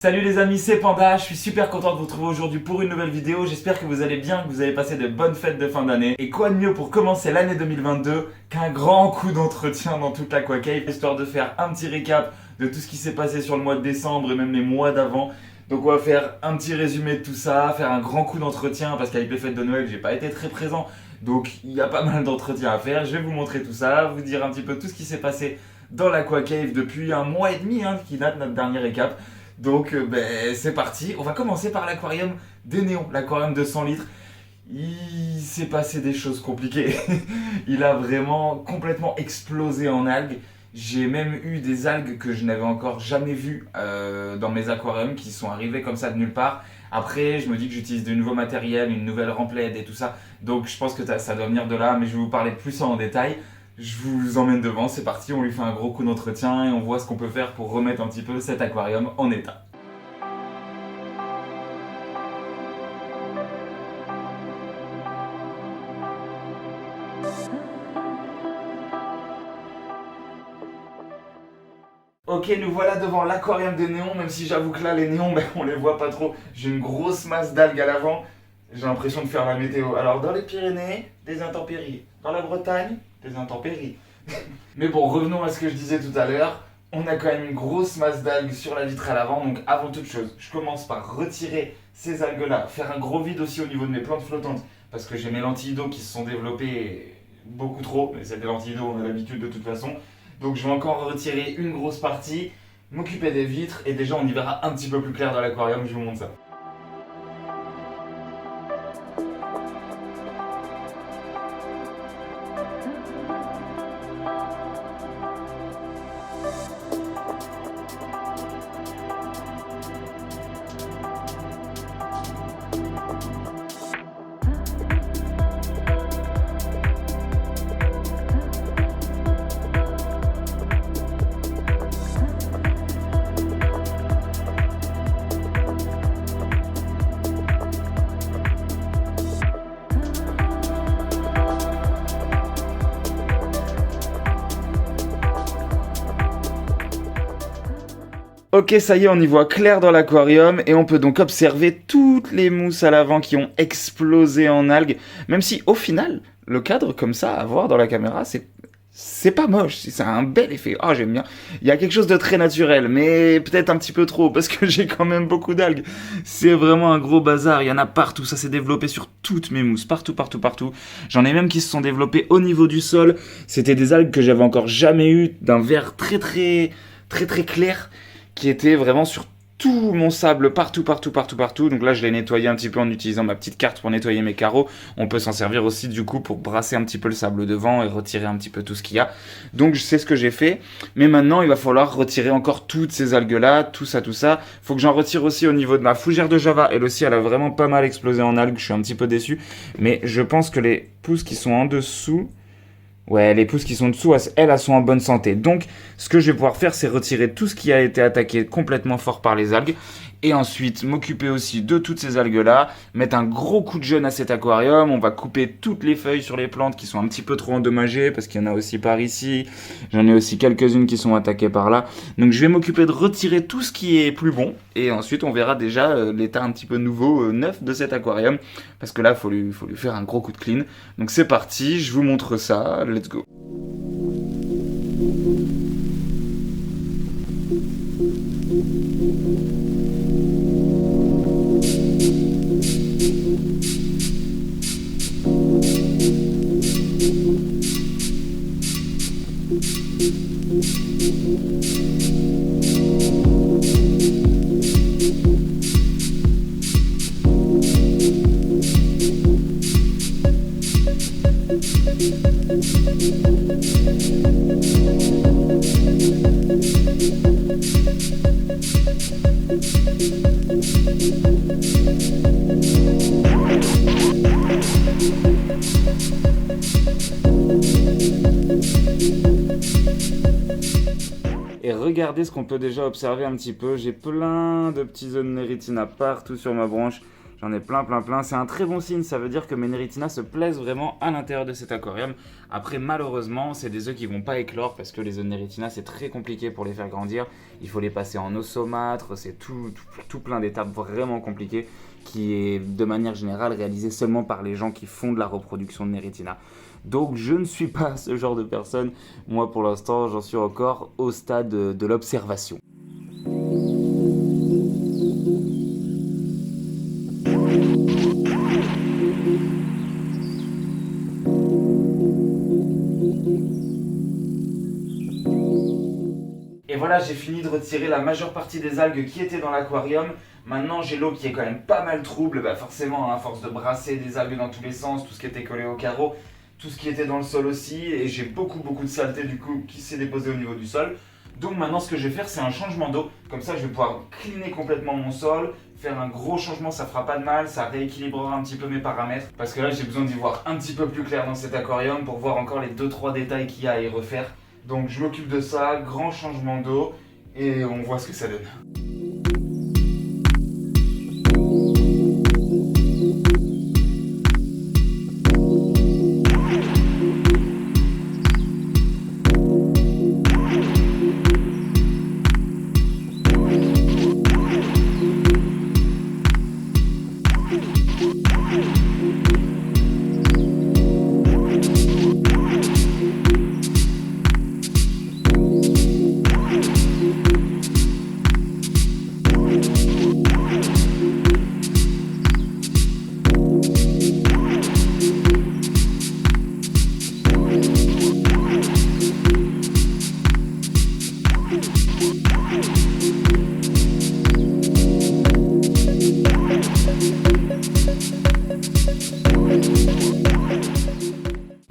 Salut les amis, c'est Panda, je suis super content de vous retrouver aujourd'hui pour une nouvelle vidéo. J'espère que vous allez bien, que vous avez passé de bonnes fêtes de fin d'année. Et quoi de mieux pour commencer l'année 2022 qu'un grand coup d'entretien dans toute l'Aquacave, histoire de faire un petit récap de tout ce qui s'est passé sur le mois de décembre et même les mois d'avant. Donc on va faire un petit résumé de tout ça, faire un grand coup d'entretien parce qu'avec les fêtes de Noël j'ai pas été très présent. Donc il y a pas mal d'entretiens à faire, je vais vous montrer tout ça, vous dire un petit peu tout ce qui s'est passé dans l'Aquacave depuis un mois et demi qui date notre dernier récap. Donc c'est parti, on va commencer par l'aquarium des néons, l'aquarium de 100 litres. Il s'est passé des choses compliquées, il a vraiment complètement explosé en algues. J'ai même eu des algues que je n'avais encore jamais vues dans mes aquariums qui sont arrivées comme ça de nulle part. Après, je me dis que j'utilise de nouveaux matériels, une nouvelle remplède et tout ça. Donc je pense que ça doit venir de là, mais je vais vous parler plus ça en détail. Je vous emmène devant, c'est parti, on lui fait un gros coup d'entretien et on voit ce qu'on peut faire pour remettre un petit peu cet aquarium en état. Ok, nous voilà devant l'aquarium des néons, même si j'avoue que là les néons, on les voit pas trop. J'ai une grosse masse d'algues à l'avant, j'ai l'impression de faire la météo. Alors dans les Pyrénées, des intempéries. Dans la Bretagne, des intempéries. Mais bon, revenons à ce que je disais tout à l'heure. On a quand même une grosse masse d'algues sur la vitre à l'avant, donc avant toute chose, je commence par retirer ces algues-là, faire un gros vide aussi au niveau de mes plantes flottantes, parce que j'ai mes lentilles d'eau qui se sont développées beaucoup trop, mais c'est des lentilles d'eau, on a l'habitude de toute façon. Donc je vais encore retirer une grosse partie, m'occuper des vitres, et déjà on y verra un petit peu plus clair dans l'aquarium, je vous montre ça. Ok, ça y est, on y voit clair dans l'aquarium et on peut donc observer toutes les mousses à l'avant qui ont explosé en algues. Même si au final, le cadre comme ça à voir dans la caméra, c'est pas moche, c'est un bel effet. Oh, j'aime bien. Il y a quelque chose de très naturel, mais peut-être un petit peu trop parce que j'ai quand même beaucoup d'algues. C'est vraiment un gros bazar, il y en a partout, ça s'est développé sur toutes mes mousses, partout, partout, partout. J'en ai même qui se sont développés au niveau du sol. C'était des algues que j'avais encore jamais eues, d'un vert très clair, qui était vraiment sur tout mon sable, partout. Donc là, je l'ai nettoyé un petit peu en utilisant ma petite carte pour nettoyer mes carreaux. On peut s'en servir aussi du coup pour brasser un petit peu le sable devant et retirer un petit peu tout ce qu'il y a. Donc c'est ce que j'ai fait. Mais maintenant, il va falloir retirer encore toutes ces algues-là, tout ça. Faut que j'en retire aussi au niveau de ma fougère de Java. Elle aussi, elle a vraiment pas mal explosé en algues. Je suis un petit peu déçu. Mais je pense que les pousses qui sont en dessous... Ouais, les pousses qui sont dessous, elles sont en bonne santé. Donc, ce que je vais pouvoir faire, c'est retirer tout ce qui a été attaqué complètement fort par les algues. Et ensuite, m'occuper aussi de toutes ces algues-là. Mettre un gros coup de jeûne à cet aquarium. On va couper toutes les feuilles sur les plantes qui sont un petit peu trop endommagées. Parce qu'il y en a aussi par ici. J'en ai aussi quelques-unes qui sont attaquées par là. Donc, je vais m'occuper de retirer tout ce qui est plus bon. Et ensuite, on verra déjà l'état un petit peu nouveau, neuf de cet aquarium. Parce que là, faut lui faire un gros coup de clean. Donc, c'est parti. Je vous montre ça. Let's go. Et regardez ce qu'on peut déjà observer un petit peu. J'ai plein de petits zones néritina partout sur ma branche. J'en ai plein, plein, plein. C'est un très bon signe, ça veut dire que mes Neritina se plaisent vraiment à l'intérieur de cet aquarium. Après, malheureusement, c'est des œufs qui vont pas éclore parce que les œufs de Neritina, c'est très compliqué pour les faire grandir. Il faut les passer en osomâtre, c'est tout plein d'étapes vraiment compliquées qui est de manière générale réalisé seulement par les gens qui font de la reproduction de Neritina. Donc je ne suis pas ce genre de personne. Moi, pour l'instant, j'en suis encore au stade de l'observation. Et voilà, j'ai fini de retirer la majeure partie des algues qui étaient dans l'aquarium. Maintenant, j'ai l'eau qui est quand même pas mal trouble. Bah forcément, à force de brasser des algues dans tous les sens, tout ce qui était collé au carreau, tout ce qui était dans le sol aussi. Et j'ai beaucoup de saleté du coup qui s'est déposée au niveau du sol. Donc maintenant, ce que je vais faire, c'est un changement d'eau. Comme ça, je vais pouvoir cleaner complètement mon sol, faire un gros changement, ça fera pas de mal, ça rééquilibrera un petit peu mes paramètres. Parce que là, j'ai besoin d'y voir un petit peu plus clair dans cet aquarium pour voir encore les 2-3 détails qu'il y a à y refaire. Donc je m'occupe de ça, grand changement d'eau, et on voit ce que ça donne.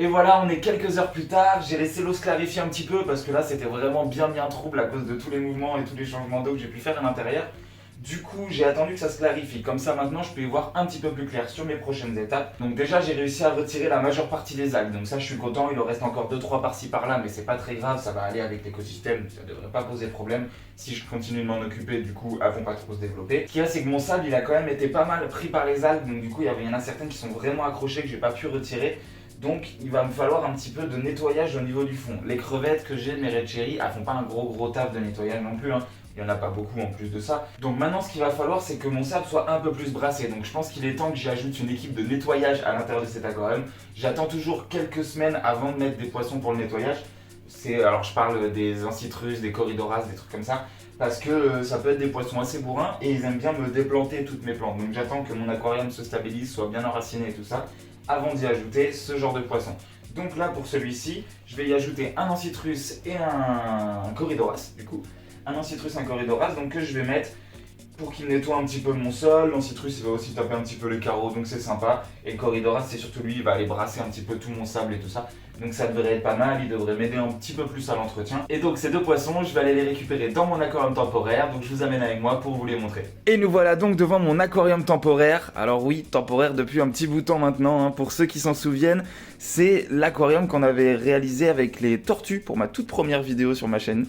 Et voilà, on est quelques heures plus tard, j'ai laissé l'eau se clarifier un petit peu parce que là c'était vraiment bien trouble à cause de tous les mouvements et tous les changements d'eau que j'ai pu faire à l'intérieur. Du coup, j'ai attendu que ça se clarifie, comme ça maintenant je peux y voir un petit peu plus clair sur mes prochaines étapes. Donc déjà j'ai réussi à retirer la majeure partie des algues, donc ça je suis content, il en reste encore 2-3 par-ci par-là, mais c'est pas très grave, ça va aller avec l'écosystème, ça devrait pas poser de problème. Si je continue de m'en occuper, du coup, elles vont pas trop se développer. Ce qu'il y a, c'est que mon sable, il a quand même été pas mal pris par les algues, donc du coup il y en a certaines qui sont vraiment accrochées que j'ai pas pu retirer. Donc il va me falloir un petit peu de nettoyage au niveau du fond. Les crevettes que j'ai de mes red cherry, elles font pas un gros taf de nettoyage non plus, hein. Il n'y en a pas beaucoup en plus de ça. Donc maintenant ce qu'il va falloir, c'est que mon sable soit un peu plus brassé. Donc je pense qu'il est temps que j'y ajoute une équipe de nettoyage à l'intérieur de cet aquarium. J'attends toujours quelques semaines avant de mettre des poissons pour le nettoyage. Alors je parle des ancitrus, des corydoras, des trucs comme ça. Parce que ça peut être des poissons assez bourrins et ils aiment bien me déplanter toutes mes plantes. Donc j'attends que mon aquarium se stabilise, soit bien enraciné et tout ça, avant d'y ajouter ce genre de poisson. Donc là pour celui-ci, je vais y ajouter un ancitrus et un corydoras du coup. Un ancitrus, un corydoras, donc que je vais mettre pour qu'il nettoie un petit peu mon sol. L'ancitrus il va aussi taper un petit peu les carreaux, donc c'est sympa. Et le corydoras, c'est surtout lui, il va aller brasser un petit peu tout mon sable et tout ça. Donc ça devrait être pas mal, il devrait m'aider un petit peu plus à l'entretien. Et donc ces deux poissons, je vais aller les récupérer dans mon aquarium temporaire, donc je vous amène avec moi pour vous les montrer. Et nous voilà donc devant mon aquarium temporaire. Alors oui, temporaire depuis un petit bout de temps maintenant, hein. Pour ceux qui s'en souviennent, c'est l'aquarium qu'on avait réalisé avec les tortues pour ma toute première vidéo sur ma chaîne.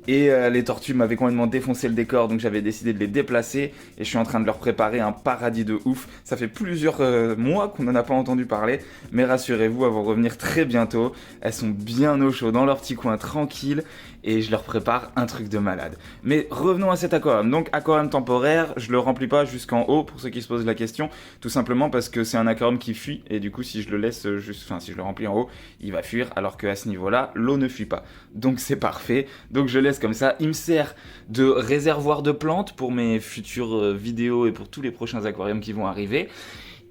Et les tortues m'avaient complètement défoncé le décor, donc j'avais décidé de les déplacer et je suis en train de leur préparer un paradis de ouf. Ça fait plusieurs mois qu'on n'en a pas entendu parler, mais rassurez-vous, elles vont revenir très bientôt. Elles sont bien au chaud dans leur petit coin tranquille et je leur prépare un truc de malade. Mais revenons à cet aquarium. Donc aquarium temporaire, je le remplis pas jusqu'en haut pour ceux qui se posent la question, tout simplement parce que c'est un aquarium qui fuit et du coup si je le laisse si je le remplis en haut, il va fuir alors qu'à ce niveau-là, l'eau ne fuit pas. Donc c'est parfait. Donc je laisse comme ça. Il me sert de réservoir de plantes pour mes futures vidéos et pour tous les prochains aquariums qui vont arriver.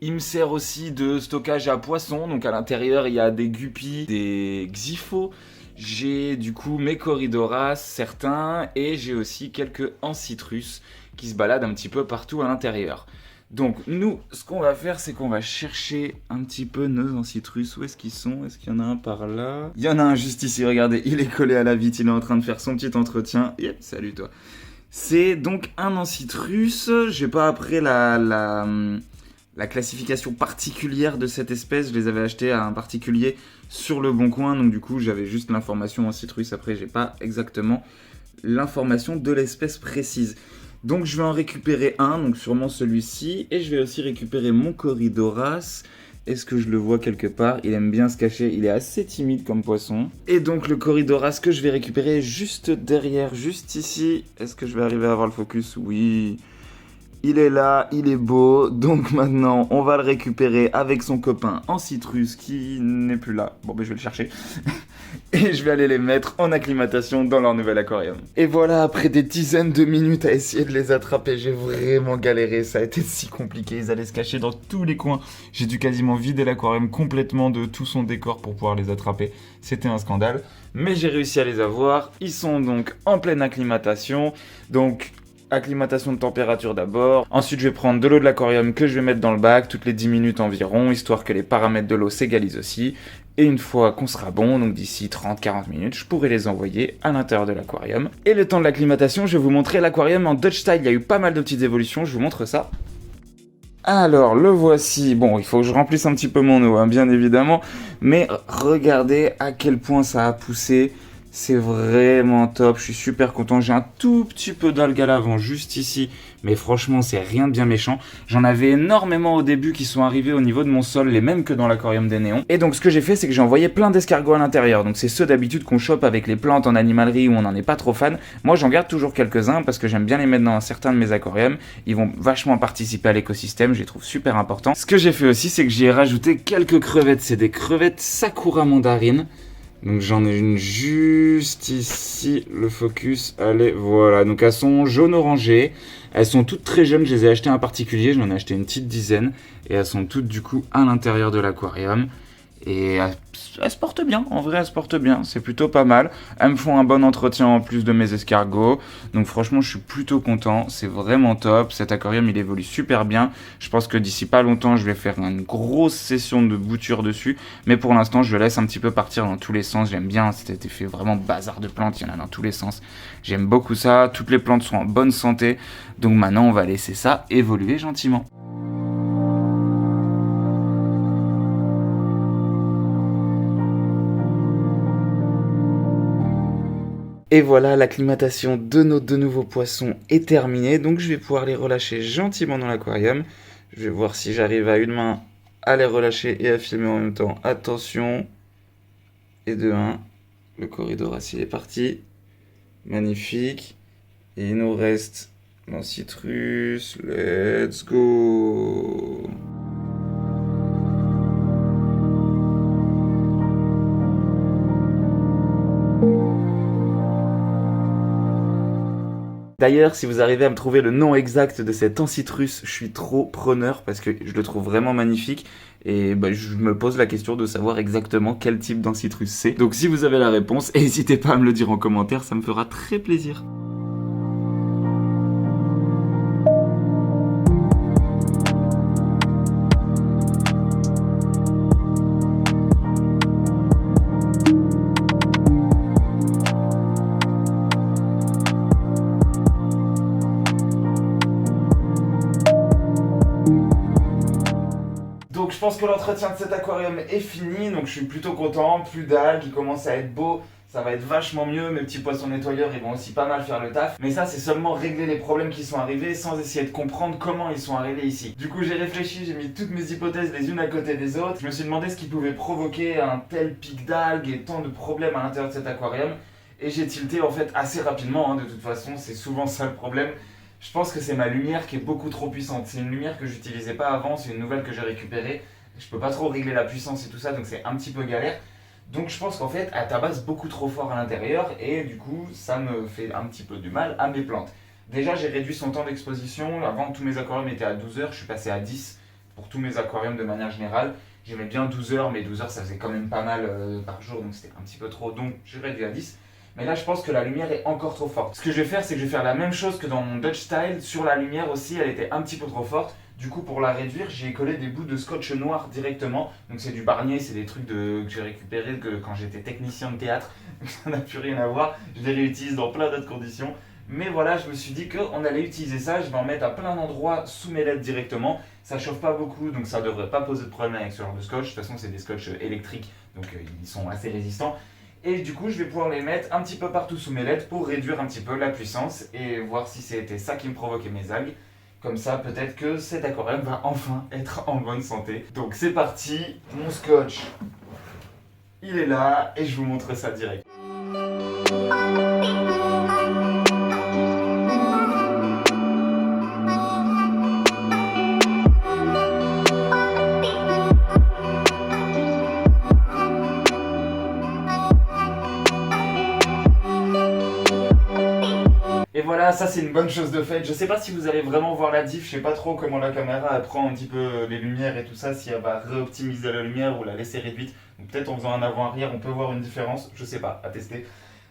Il me sert aussi de stockage à poissons. Donc à l'intérieur, il y a des guppies, des xyphos. J'ai du coup mes corydoras, certains, et j'ai aussi quelques ancitrus qui se baladent un petit peu partout à l'intérieur. Donc nous, ce qu'on va faire, c'est qu'on va chercher un petit peu nos ancitrus. Où est-ce qu'ils sont? Est-ce qu'il y en a un par là? Il y en a un juste ici, regardez, il est collé à la vitre, il est en train de faire son petit entretien. Yep, salut toi. C'est donc un ancitrus. J'ai pas après la classification particulière de cette espèce. Je les avais achetés à un particulier sur le Bon Coin, donc du coup j'avais juste l'information ancitrus. Après j'ai pas exactement l'information de l'espèce précise. Donc je vais en récupérer un, donc sûrement celui-ci, et je vais aussi récupérer mon Corydoras. Est-ce que je le vois quelque part? Il aime bien se cacher, il est assez timide comme poisson. Et donc le Corydoras que je vais récupérer juste derrière, juste ici. Est-ce que je vais arriver à avoir le focus? Oui. Il est là, il est beau, donc maintenant on va le récupérer avec son copain en citrus qui n'est plus là. Bon ben je vais le chercher. Et je vais aller les mettre en acclimatation dans leur nouvel aquarium. Et voilà, après des dizaines de minutes à essayer de les attraper, j'ai vraiment galéré, ça a été si compliqué, ils allaient se cacher dans tous les coins. J'ai dû quasiment vider l'aquarium complètement de tout son décor pour pouvoir les attraper. C'était un scandale, mais j'ai réussi à les avoir. Ils sont donc en pleine acclimatation, donc acclimatation de température d'abord. Ensuite, je vais prendre de l'eau de l'aquarium que je vais mettre dans le bac toutes les 10 minutes environ, histoire que les paramètres de l'eau s'égalisent aussi. Et une fois qu'on sera bon, donc d'ici 30-40 minutes, je pourrai les envoyer à l'intérieur de l'aquarium. Et le temps de l'acclimatation, je vais vous montrer l'aquarium en Dutch style. Il y a eu pas mal de petites évolutions, je vous montre ça. Alors, le voici. Bon, il faut que je remplisse un petit peu mon eau, hein, bien évidemment. Mais regardez à quel point ça a poussé. C'est vraiment top, je suis super content. J'ai un tout petit peu d'algues à l'avant, juste ici. Mais franchement, c'est rien de bien méchant. J'en avais énormément au début qui sont arrivés au niveau de mon sol, les mêmes que dans l'aquarium des néons. Et donc, ce que j'ai fait, c'est que j'ai envoyé plein d'escargots à l'intérieur. Donc, c'est ceux d'habitude qu'on chope avec les plantes en animalerie où on n'en est pas trop fan. Moi, j'en garde toujours quelques-uns parce que j'aime bien les mettre dans certains de mes aquariums. Ils vont vachement participer à l'écosystème, je les trouve super importants. Ce que j'ai fait aussi, c'est que j'y ai rajouté quelques crevettes. C'est des crevettes Sakura mandarine. Donc j'en ai une juste ici, le focus, allez, voilà. Donc elles sont jaune-orangé, elles sont toutes très jeunes, je les ai achetées en particulier, j'en ai acheté une petite dizaine. Et elles sont toutes du coup à l'intérieur de l'aquarium. Et elles se portent bien, en vrai elles se portent bien, c'est plutôt pas mal. Elles me font un bon entretien en plus de mes escargots. Donc franchement je suis plutôt content, c'est vraiment top. Cet aquarium il évolue super bien. Je pense que d'ici pas longtemps je vais faire une grosse session de bouture dessus. Mais pour l'instant je le laisse un petit peu partir dans tous les sens. J'aime bien cet effet vraiment bazar de plantes, il y en a dans tous les sens. J'aime beaucoup ça, toutes les plantes sont en bonne santé. Donc maintenant on va laisser ça évoluer gentiment. Et voilà, l'acclimatation de nos deux nouveaux poissons est terminée, donc je vais pouvoir les relâcher gentiment dans l'aquarium. Je vais voir si j'arrive à une main à les relâcher et à filmer en même temps. Attention. Et de 1, le Corydoras il est parti. Magnifique. Et il nous reste l'Ancitrus. Let's go. D'ailleurs, si vous arrivez à me trouver le nom exact de cet Ancitrus, je suis trop preneur parce que je le trouve vraiment magnifique. Et bah, je me pose la question de savoir exactement quel type d'Ancitrus c'est. Donc si vous avez la réponse, n'hésitez pas à me le dire en commentaire, ça me fera très plaisir. Donc je pense que l'entretien de cet aquarium est fini, donc je suis plutôt content, plus d'algues, il commence à être beau, ça va être vachement mieux, mes petits poissons nettoyeurs ils vont aussi pas mal faire le taf. Mais ça c'est seulement régler les problèmes qui sont arrivés sans essayer de comprendre comment ils sont arrivés ici. Du coup j'ai réfléchi, j'ai mis toutes mes hypothèses les unes à côté des autres, je me suis demandé ce qui pouvait provoquer un tel pic d'algues et tant de problèmes à l'intérieur de cet aquarium. Et j'ai tilté en fait assez rapidement, hein, de toute façon c'est souvent ça le problème. Je pense que c'est ma lumière qui est beaucoup trop puissante. C'est une lumière que j'utilisais pas avant, c'est une nouvelle que j'ai récupérée. Je peux pas trop régler la puissance et tout ça, donc c'est un petit peu galère. Donc je pense qu'en fait, elle tabasse beaucoup trop fort à l'intérieur et du coup, ça me fait un petit peu du mal à mes plantes. Déjà, j'ai réduit son temps d'exposition. Avant, tous mes aquariums étaient à 12 heures, je suis passé à 10 pour tous mes aquariums de manière générale. J'aimais bien 12 heures, mais 12 heures, ça faisait quand même pas mal par jour, donc c'était un petit peu trop. Donc j'ai réduit à 10. Mais là, je pense que la lumière est encore trop forte. Ce que je vais faire, c'est que je vais faire la même chose que dans mon Dutch style. Sur la lumière aussi, elle était un petit peu trop forte. Du coup, pour la réduire, j'ai collé des bouts de scotch noir directement. Donc c'est du Barnier, c'est des trucs que j'ai récupérés quand j'étais technicien de théâtre. Ça n'a plus rien à voir. Je les réutilise dans plein d'autres conditions. Mais voilà, je me suis dit qu'on allait utiliser ça. Je vais en mettre à plein d'endroits sous mes LED directement. Ça chauffe pas beaucoup, donc ça devrait pas poser de problème avec ce genre de scotch. De toute façon, c'est des scotch électriques, donc ils sont assez résistants. Et du coup, je vais pouvoir les mettre un petit peu partout sous mes LED pour réduire un petit peu la puissance et voir si c'était ça qui me provoquait mes algues. Comme ça, peut-être que cet aquarium va enfin être en bonne santé. Donc c'est parti, mon scotch, il est là et je vous montre ça direct. Et voilà, ça c'est une bonne chose de faite. Je sais pas si vous allez vraiment voir la diff, je sais pas trop comment la caméra elle prend un petit peu les lumières et tout ça, si elle va réoptimiser la lumière ou la laisser réduite. Donc peut-être en faisant un avant-arrière on peut voir une différence, je sais pas, à tester.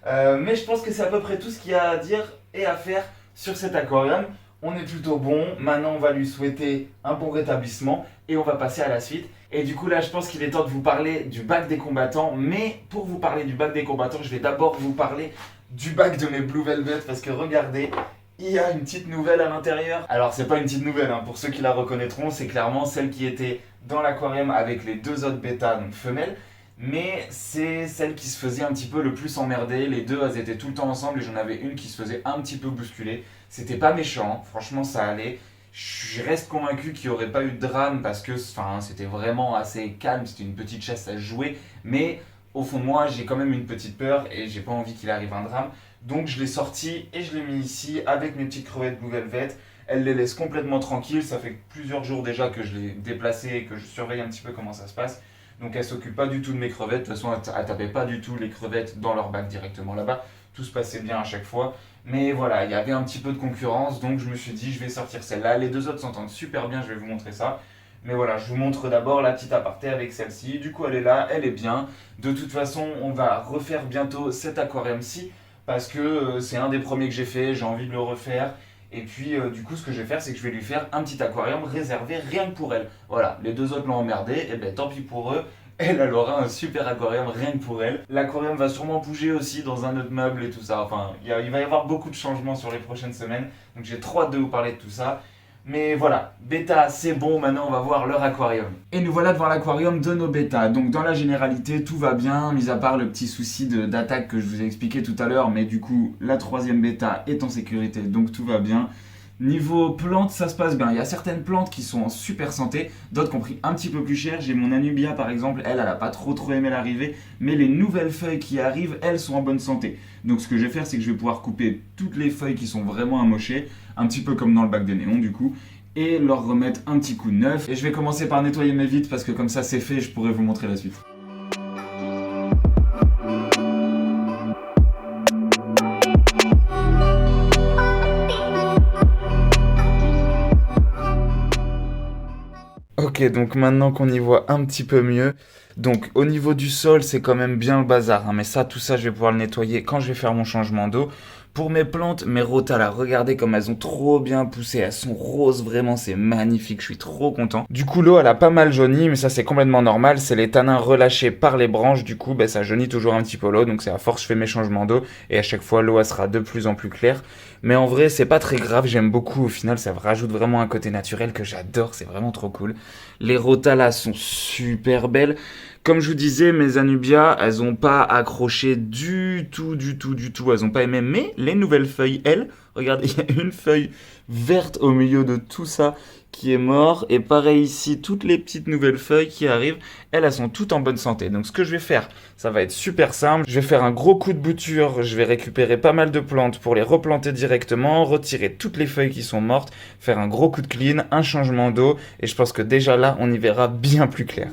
Mais je pense que c'est à peu près tout ce qu'il y a à dire et à faire sur cet aquarium. On est plutôt bon, maintenant on va lui souhaiter un bon rétablissement et on va passer à la suite. Et du coup là je pense qu'il est temps de vous parler du bac des combattants, mais pour vous parler du bac des combattants, je vais d'abord vous parler du bac de mes Blue Velvet parce que regardez, il y a une petite nouvelle à l'intérieur. Alors c'est pas une petite nouvelle, hein. Pour ceux qui la reconnaîtront, c'est clairement celle qui était dans l'aquarium avec les deux autres bêtas, donc femelles. Mais c'est celle qui se faisait un petit peu le plus emmerder. Les deux, elles étaient tout le temps ensemble et j'en avais une qui se faisait un petit peu bousculer. C'était pas méchant, franchement ça allait. Je reste convaincu qu'il n'y aurait pas eu de drame parce que c'était vraiment assez calme, c'était une petite chasse à jouer. Mais au fond de moi, j'ai quand même une petite peur et j'ai pas envie qu'il arrive un drame. Donc je l'ai sorti et je l'ai mis ici avec mes petites crevettes Blue Velvet. Elle les laisse complètement tranquilles, ça fait plusieurs jours déjà que je l'ai déplacée et que je surveille un petit peu comment ça se passe. Donc elle s'occupe pas du tout de mes crevettes, de toute façon elle tapait pas du tout les crevettes dans leur bac directement là-bas. Tout se passait bien à chaque fois. Mais voilà, il y avait un petit peu de concurrence, donc je me suis dit je vais sortir celle-là. Les deux autres s'entendent super bien, je vais vous montrer ça. Mais voilà, je vous montre d'abord la petite aparté avec celle-ci. Du coup elle est là, elle est bien. De toute façon, on va refaire bientôt cet aquarium-ci parce que c'est un des premiers que j'ai fait, j'ai envie de le refaire. Et puis du coup ce que je vais faire c'est que je vais lui faire un petit aquarium réservé rien que pour elle. Voilà, les deux autres l'ont emmerdé, et ben tant pis pour eux, elle aura un super aquarium rien que pour elle. L'aquarium va sûrement bouger aussi dans un autre meuble et tout ça, enfin il va y avoir beaucoup de changements sur les prochaines semaines, donc j'ai trop hâte de vous parler de tout ça. Mais voilà, bêta c'est bon, maintenant on va voir leur aquarium. Et nous voilà devant l'aquarium de nos bêtas. Donc dans la généralité, tout va bien, mis à part le petit souci d'attaque que je vous ai expliqué tout à l'heure. Mais du coup, la troisième bêta est en sécurité, donc tout va bien. Niveau plantes, ça se passe bien. Il y a certaines plantes qui sont en super santé, d'autres qui ont pris un petit peu plus cher. J'ai mon Anubia par exemple, elle a pas trop aimé l'arrivée. Mais les nouvelles feuilles qui arrivent, elles sont en bonne santé. Donc ce que je vais faire, c'est que je vais pouvoir couper toutes les feuilles qui sont vraiment amochées, un petit peu comme dans le bac des néons du coup, et leur remettre un petit coup de neuf. Et je vais commencer par nettoyer mes vitres parce que comme ça c'est fait, je pourrai vous montrer la suite. Ok, donc maintenant qu'on y voit un petit peu mieux, donc au niveau du sol c'est quand même bien le bazar, hein, mais ça, tout ça je vais pouvoir le nettoyer quand je vais faire mon changement d'eau. Pour mes plantes, mes rotalas, regardez comme elles ont trop bien poussé, elles sont roses, vraiment c'est magnifique, je suis trop content. Du coup l'eau elle a pas mal jauni, mais ça c'est complètement normal, c'est les tanins relâchés par les branches, du coup ça jaunit toujours un petit peu l'eau, donc c'est à force je fais mes changements d'eau, et à chaque fois l'eau elle sera de plus en plus claire. Mais en vrai c'est pas très grave, j'aime beaucoup, au final ça rajoute vraiment un côté naturel que j'adore, c'est vraiment trop cool. Les rotalas sont super belles. Comme je vous disais, mes Anubia, elles ont pas accroché du tout, elles ont pas aimé. Mais les nouvelles feuilles, elles, regardez, il y a une feuille verte au milieu de tout ça qui est mort. Et pareil ici, toutes les petites nouvelles feuilles qui arrivent, elles sont toutes en bonne santé. Donc ce que je vais faire, ça va être super simple. Je vais faire un gros coup de bouture, je vais récupérer pas mal de plantes pour les replanter directement, retirer toutes les feuilles qui sont mortes, faire un gros coup de clean, un changement d'eau. Et je pense que déjà là, on y verra bien plus clair.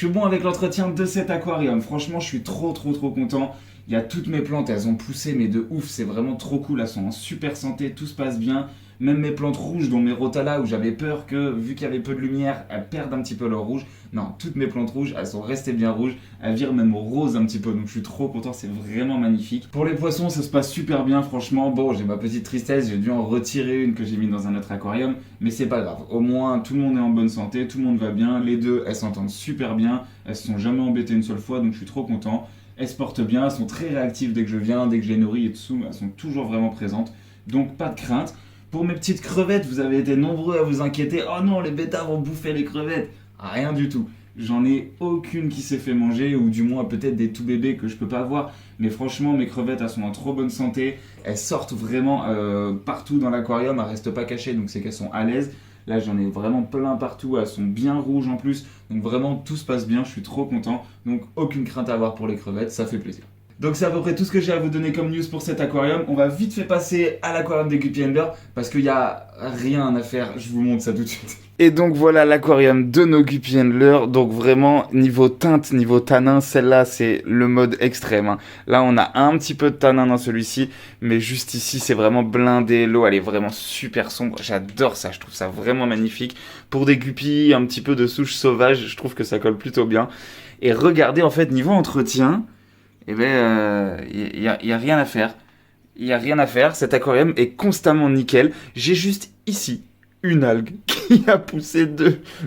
suis bon avec l'entretien de cet aquarium. Franchement, je suis trop content. Il y a toutes mes plantes, elles ont poussé, mais de ouf, c'est vraiment trop cool. Elles sont en super santé, tout se passe bien. Même mes plantes rouges, dont mes Rotala, où j'avais peur que, vu qu'il y avait peu de lumière, elles perdent un petit peu leur rouge. Non, toutes mes plantes rouges, elles sont restées bien rouges. Elles virent même au rose un petit peu, donc je suis trop content, c'est vraiment magnifique. Pour les poissons, ça se passe super bien, franchement. Bon, j'ai ma petite tristesse, j'ai dû en retirer une que j'ai mis dans un autre aquarium, mais c'est pas grave. Au moins, tout le monde est en bonne santé, tout le monde va bien. Les deux, elles s'entendent super bien. Elles se sont jamais embêtées une seule fois, donc je suis trop content. Elles se portent bien, elles sont très réactives dès que je viens, dès que je les nourris et tout, elles sont toujours vraiment présentes. Donc pas de crainte. Pour mes petites crevettes, vous avez été nombreux à vous inquiéter. Oh non, les bêtas vont bouffer les crevettes. Rien du tout. J'en ai aucune qui s'est fait manger, ou du moins peut-être des tout bébés que je peux pas voir. Mais franchement, mes crevettes, elles sont en trop bonne santé. Elles sortent vraiment partout dans l'aquarium, elles restent pas cachées, donc c'est qu'elles sont à l'aise. Là, j'en ai vraiment plein partout, elles sont bien rouges en plus. Donc vraiment, tout se passe bien, je suis trop content. Donc aucune crainte à avoir pour les crevettes, ça fait plaisir. Donc c'est à peu près tout ce que j'ai à vous donner comme news pour cet aquarium. On va vite fait passer à l'aquarium des Guppy Handler parce qu'il n'y a rien à faire, je vous montre ça tout de suite. Et donc voilà l'aquarium de nos Guppy Handler. Donc vraiment niveau teinte, niveau tanin, celle-là c'est le mode extrême, hein. Là on a un petit peu de tanin dans celui-ci, mais juste ici c'est vraiment blindé. L'eau elle est vraiment super sombre, j'adore ça, je trouve ça vraiment magnifique. Pour des guppies, un petit peu de souche sauvage, je trouve que ça colle plutôt bien. Et regardez en fait niveau entretien, eh ben, y a rien à faire. Il n'y a rien à faire, cet aquarium est constamment nickel. J'ai juste ici une algue qui a poussé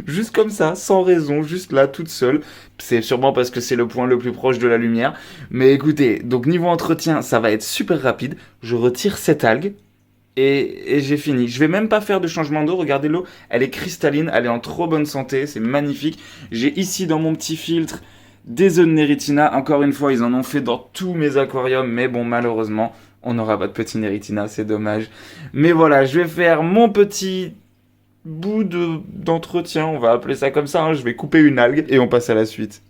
juste comme ça, sans raison, juste là, toute seule. C'est sûrement parce que c'est le point le plus proche de la lumière. Mais écoutez, donc niveau entretien, ça va être super rapide. Je retire cette algue et j'ai fini. Je vais même pas faire de changement d'eau, regardez l'eau, elle est cristalline, elle est en trop bonne santé, c'est magnifique. J'ai ici dans mon petit filtre des œufs de Neritina, encore une fois, ils en ont fait dans tous mes aquariums, mais bon, malheureusement, on n'aura pas de petit Neritina, c'est dommage. Mais voilà, je vais faire mon petit bout d'entretien, on va appeler ça comme ça, hein. Je vais couper une algue et on passe à la suite.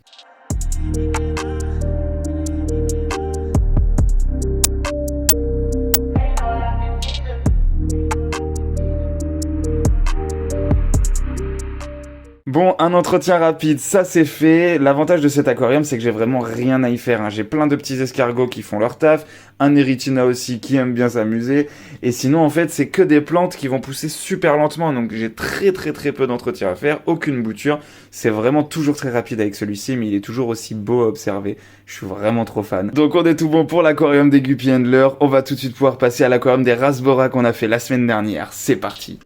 Bon, un entretien rapide, ça c'est fait. L'avantage de cet aquarium, c'est que j'ai vraiment rien à y faire, hein. J'ai plein de petits escargots qui font leur taf, un Eritina aussi qui aime bien s'amuser. Et sinon, en fait, c'est que des plantes qui vont pousser super lentement. Donc j'ai très peu d'entretien à faire, aucune bouture. C'est vraiment toujours très rapide avec celui-ci, mais il est toujours aussi beau à observer. Je suis vraiment trop fan. Donc on est tout bon pour l'aquarium des Guppy Handler. On va tout de suite pouvoir passer à l'aquarium des Rasbora qu'on a fait la semaine dernière. C'est parti.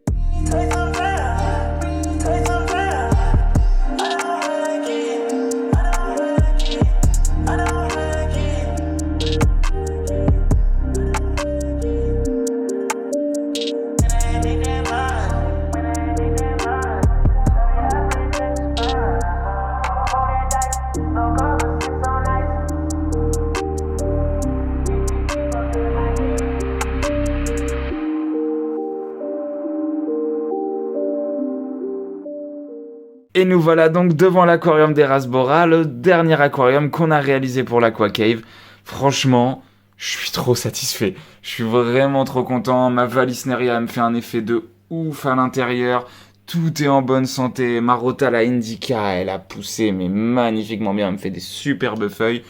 Et nous voilà donc devant l'aquarium des Rasbora, le dernier aquarium qu'on a réalisé pour l'Aqua-Cave. Franchement, je suis trop satisfait. Je suis vraiment trop content. Ma Valisneria me fait un effet de ouf à l'intérieur. Tout est en bonne santé. Ma Rotala indica, elle a poussé mais magnifiquement bien. Elle me fait des superbes feuilles.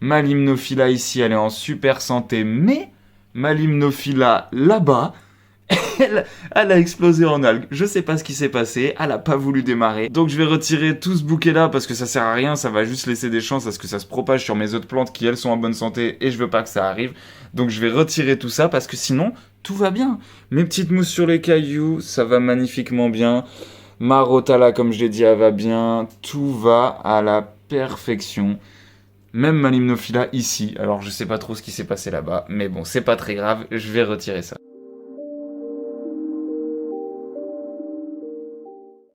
Ma Limnophila ici, elle est en super santé. Mais ma Limnophila là-bas, elle a explosé en algues. Je sais pas ce qui s'est passé, elle a pas voulu démarrer. Donc je vais retirer tout ce bouquet là parce que ça sert à rien, ça va juste laisser des chances à ce que ça se propage sur mes autres plantes qui elles sont en bonne santé et je veux pas que ça arrive. Donc je vais retirer tout ça parce que sinon tout va bien. Mes petites mousses sur les cailloux, ça va magnifiquement bien. Ma Rotala, comme je l'ai dit, elle va bien. Tout va à la perfection. Même ma Limnophila ici. Alors je sais pas trop ce qui s'est passé là-bas, mais bon, c'est pas très grave, je vais retirer ça.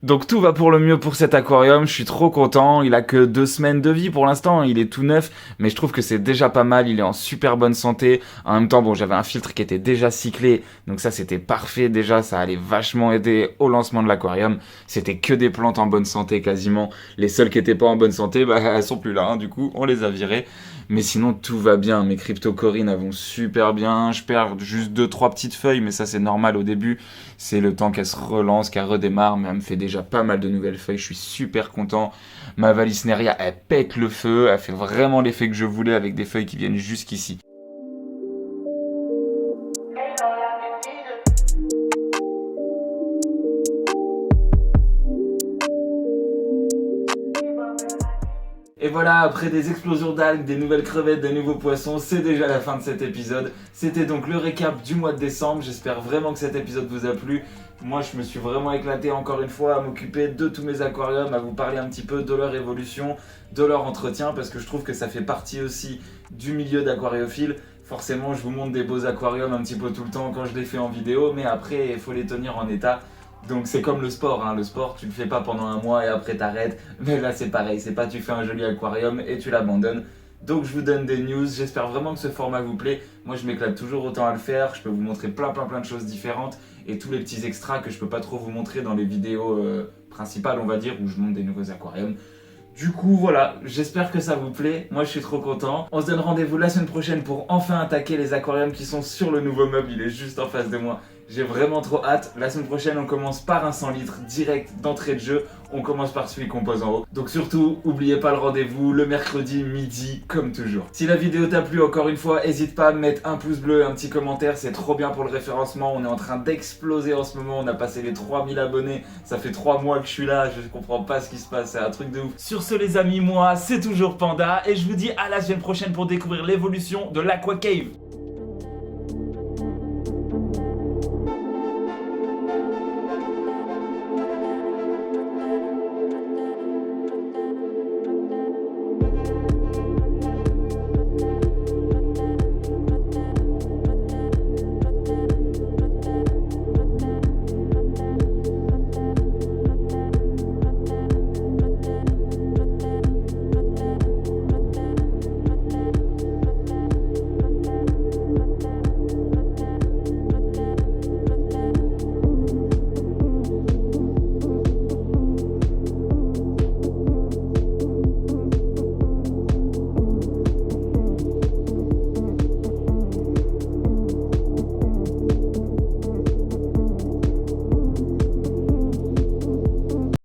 Donc tout va pour le mieux pour cet aquarium, je suis trop content, il a que 2 semaines de vie pour l'instant, il est tout neuf, mais je trouve que c'est déjà pas mal, il est en super bonne santé. En même temps, bon, j'avais un filtre qui était déjà cyclé, donc ça c'était parfait déjà, ça allait vachement aider au lancement de l'aquarium. C'était que des plantes en bonne santé quasiment, les seules qui étaient pas en bonne santé, bah elles sont plus là, hein, du coup on les a virées. Mais sinon tout va bien, mes cryptocorines vont super bien, je perds juste 2-3 petites feuilles, mais ça c'est normal au début, c'est le temps qu'elle se relance, qu'elle redémarre, mais elle me fait déjà déjà pas mal de nouvelles feuilles, je suis super content. Ma Vallisneria, elle pète le feu, elle fait vraiment l'effet que je voulais avec des feuilles qui viennent jusqu'ici. Et voilà, après des explosions d'algues, des nouvelles crevettes, des nouveaux poissons, c'est déjà la fin de cet épisode. C'était donc le récap du mois de décembre. J'espère vraiment que cet épisode vous a plu. Moi, je me suis vraiment éclaté encore une fois à m'occuper de tous mes aquariums, à vous parler un petit peu de leur évolution, de leur entretien, parce que je trouve que ça fait partie aussi du milieu d'aquariophile. Forcément, je vous montre des beaux aquariums un petit peu tout le temps quand je les fais en vidéo, mais après, il faut les tenir en état. Donc c'est comme le sport, hein. Le sport tu le fais pas pendant un mois et après t'arrêtes, mais là c'est pareil, c'est pas tu fais un joli aquarium et tu l'abandonnes. Donc je vous donne des news, j'espère vraiment que ce format vous plaît. Moi je m'éclate toujours autant à le faire, je peux vous montrer plein de choses différentes et tous les petits extras que je peux pas trop vous montrer dans les vidéos principales on va dire, où je monte des nouveaux aquariums. Du coup voilà, j'espère que ça vous plaît, moi je suis trop content. On se donne rendez-vous la semaine prochaine pour enfin attaquer les aquariums qui sont sur le nouveau meuble, il est juste en face de moi. J'ai vraiment trop hâte. La semaine prochaine, on commence par un 100 litres direct d'entrée de jeu. On commence par celui qu'on pose en haut. Donc surtout, n'oubliez pas le rendez-vous le mercredi midi, comme toujours. Si la vidéo t'a plu, encore une fois, n'hésite pas à me mettre un pouce bleu, un petit commentaire. C'est trop bien pour le référencement. On est en train d'exploser en ce moment. On a passé les 3000 abonnés. Ça fait 3 mois que je suis là. Je comprends pas ce qui se passe. C'est un truc de ouf. Sur ce, les amis, moi, c'est toujours Panda. Et je vous dis à la semaine prochaine pour découvrir l'évolution de l'Aqua Cave.